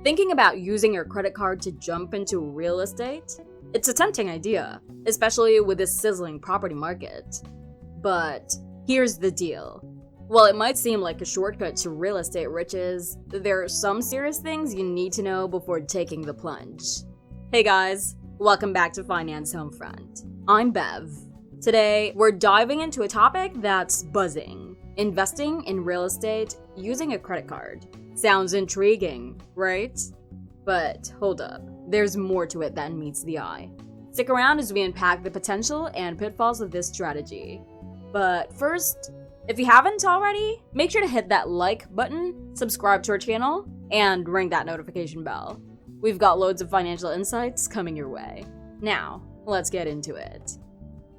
Thinking about using your credit card to jump into real estate? It's a tempting idea, especially with this sizzling property market. But here's the deal. While it might seem like a shortcut to real estate riches, there are some serious things you need to know before taking the plunge. Hey guys, welcome back to Finance Homefront. I'm Bev. Today, we're diving into a topic that's buzzing: investing in real estate using a credit card. Sounds intriguing, right? But hold up, there's more to it than meets the eye. Stick around as we unpack the potential and pitfalls of this strategy. But first, if you haven't already, make sure to hit that like button, subscribe to our channel, and ring that notification bell. We've got loads of financial insights coming your way. Now, let's get into it.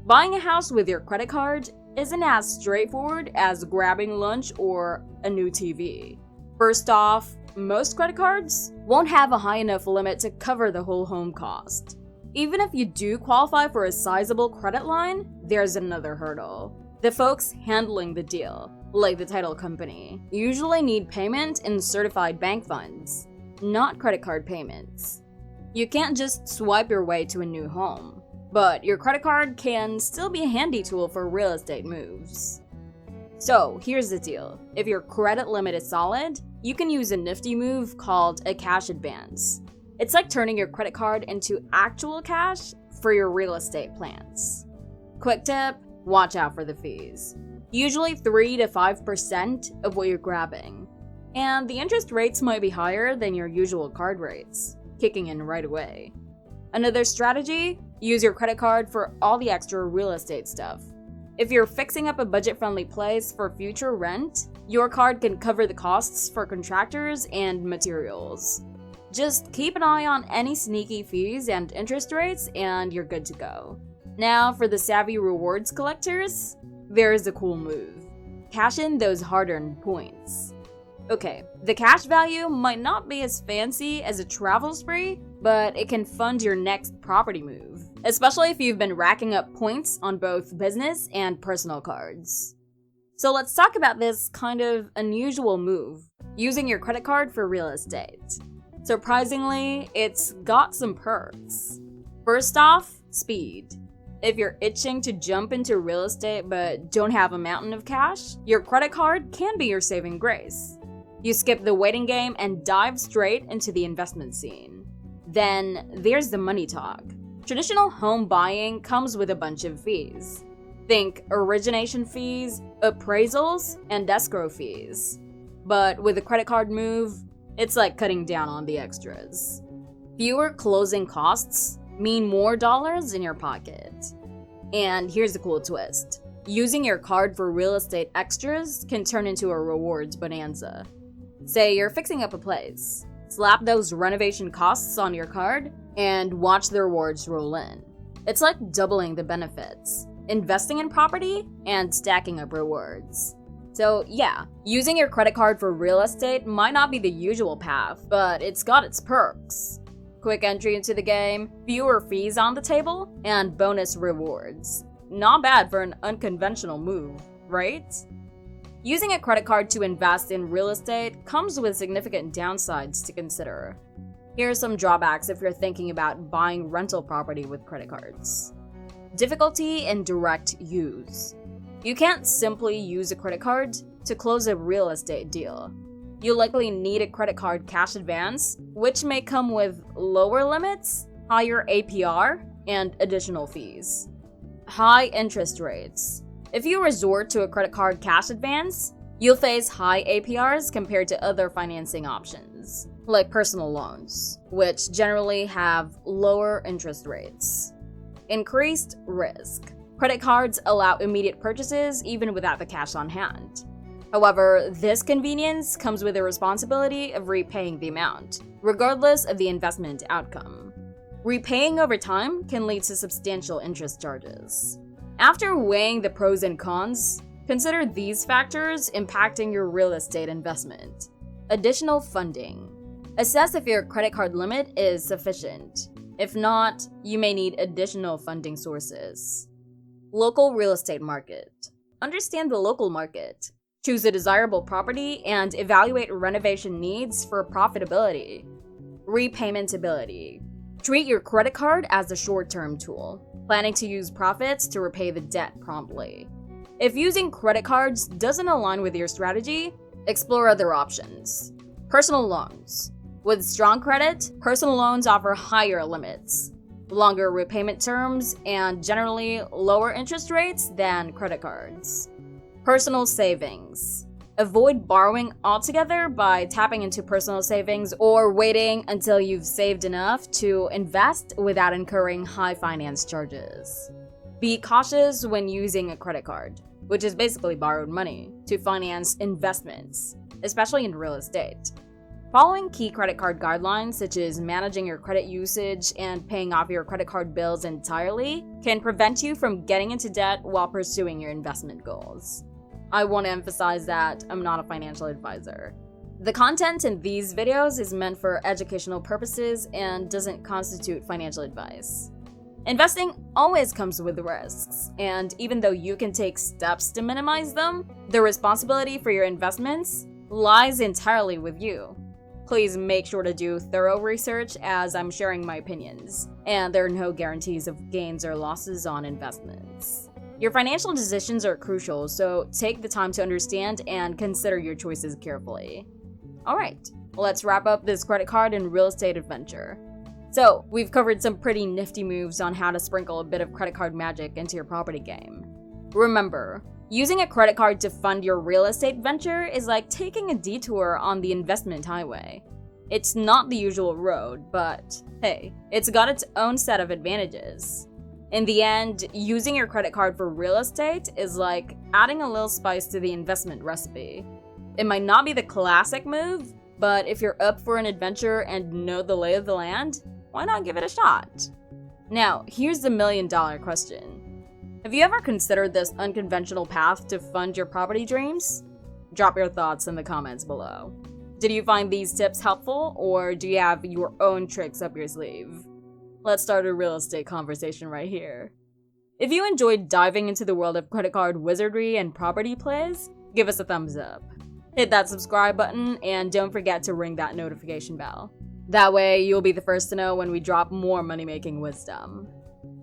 Buying a house with your credit card isn't as straightforward as grabbing lunch or a new TV. First off, most credit cards won't have a high enough limit to cover the whole home cost. Even if you do qualify for a sizable credit line, there's another hurdle. The folks handling the deal, like the title company, usually need payment in certified bank funds, not credit card payments. You can't just swipe your way to a new home, but your credit card can still be a handy tool for real estate moves. So here's the deal. If your credit limit is solid, you can use a nifty move called a cash advance. It's like turning your credit card into actual cash for your real estate plans. Quick tip, watch out for the fees. Usually 3 to 5% of what you're grabbing. And the interest rates might be higher than your usual card rates, kicking in right away. Another strategy, use your credit card for all the extra real estate stuff. If you're fixing up a budget-friendly place for future rent, your card can cover the costs for contractors and materials. Just keep an eye on any sneaky fees and interest rates and you're good to go. Now for the savvy rewards collectors, there's a cool move. Cash in those hard-earned points. Okay, the cash value might not be as fancy as a travel spree, but it can fund your next property move, especially if you've been racking up points on both business and personal cards. So let's talk about this kind of unusual move, using your credit card for real estate. Surprisingly, it's got some perks. First off, speed. If you're itching to jump into real estate but don't have a mountain of cash, your credit card can be your saving grace. You skip the waiting game and dive straight into the investment scene. Then there's the money talk. Traditional home buying comes with a bunch of fees. Think origination fees, appraisals, and escrow fees. But with a credit card move, it's like cutting down on the extras. Fewer closing costs mean more dollars in your pocket. And here's the cool twist. Using your card for real estate extras can turn into a rewards bonanza. Say you're fixing up a place. Slap those renovation costs on your card and watch the rewards roll in. It's like doubling the benefits, investing in property and stacking up rewards. So yeah, using your credit card for real estate might not be the usual path, but it's got its perks. Quick entry into the game, fewer fees on the table, and bonus rewards. Not bad for an unconventional move, right? Using a credit card to invest in real estate comes with significant downsides to consider. Here are some drawbacks if you're thinking about buying rental property with credit cards. Difficulty in direct use. You can't simply use a credit card to close a real estate deal. You'll likely need a credit card cash advance, which may come with lower limits, higher APR, and additional fees. High interest rates. If you resort to a credit card cash advance, you'll face high APRs compared to other financing options, like personal loans, which generally have lower interest rates. Increased risk. Credit cards allow immediate purchases even without the cash on hand. However, this convenience comes with the responsibility of repaying the amount, regardless of the investment outcome. Repaying over time can lead to substantial interest charges. After weighing the pros and cons, consider these factors impacting your real estate investment. Additional funding. Assess if your credit card limit is sufficient. If not, you may need additional funding sources. Local real estate market. Understand the local market. Choose a desirable property and evaluate renovation needs for profitability. repayment ability. Treat your credit card as a short-term tool, planning to use profits to repay the debt promptly. If using credit cards doesn't align with your strategy, explore other options. Personal loans. With strong credit, personal loans offer higher limits, longer repayment terms, and generally lower interest rates than credit cards. Personal savings. Avoid borrowing altogether by tapping into personal savings or waiting until you've saved enough to invest without incurring high finance charges. Be cautious when using a credit card, which is basically borrowed money, to finance investments, especially in real estate. Following key credit card guidelines such as managing your credit usage and paying off your credit card bills entirely can prevent you from getting into debt while pursuing your investment goals. I want to emphasize that I'm not a financial advisor. The content in these videos is meant for educational purposes and doesn't constitute financial advice. Investing always comes with risks, and even though you can take steps to minimize them, the responsibility for your investments lies entirely with you. Please make sure to do thorough research as I'm sharing my opinions, and there are no guarantees of gains or losses on investments. Your financial decisions are crucial, so take the time to understand and consider your choices carefully. Alright, let's wrap up this credit card and real estate adventure. So, we've covered some pretty nifty moves on how to sprinkle a bit of credit card magic into your property game. Remember, using a credit card to fund your real estate venture is like taking a detour on the investment highway. It's not the usual road, but hey, it's got its own set of advantages. In the end, using your credit card for real estate is like adding a little spice to the investment recipe. It might not be the classic move, but if you're up for an adventure and know the lay of the land, why not give it a shot? Now, here's the million-dollar question. Have you ever considered this unconventional path to fund your property dreams? Drop your thoughts in the comments below. Did you find these tips helpful, or do you have your own tricks up your sleeve? Let's start a real estate conversation right here. If you enjoyed diving into the world of credit card wizardry and property plays, give us a thumbs up. Hit that subscribe button and don't forget to ring that notification bell. That way, you'll be the first to know when we drop more money-making wisdom.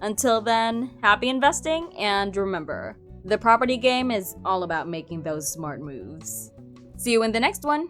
Until then, happy investing, and remember, the property game is all about making those smart moves. See you in the next one!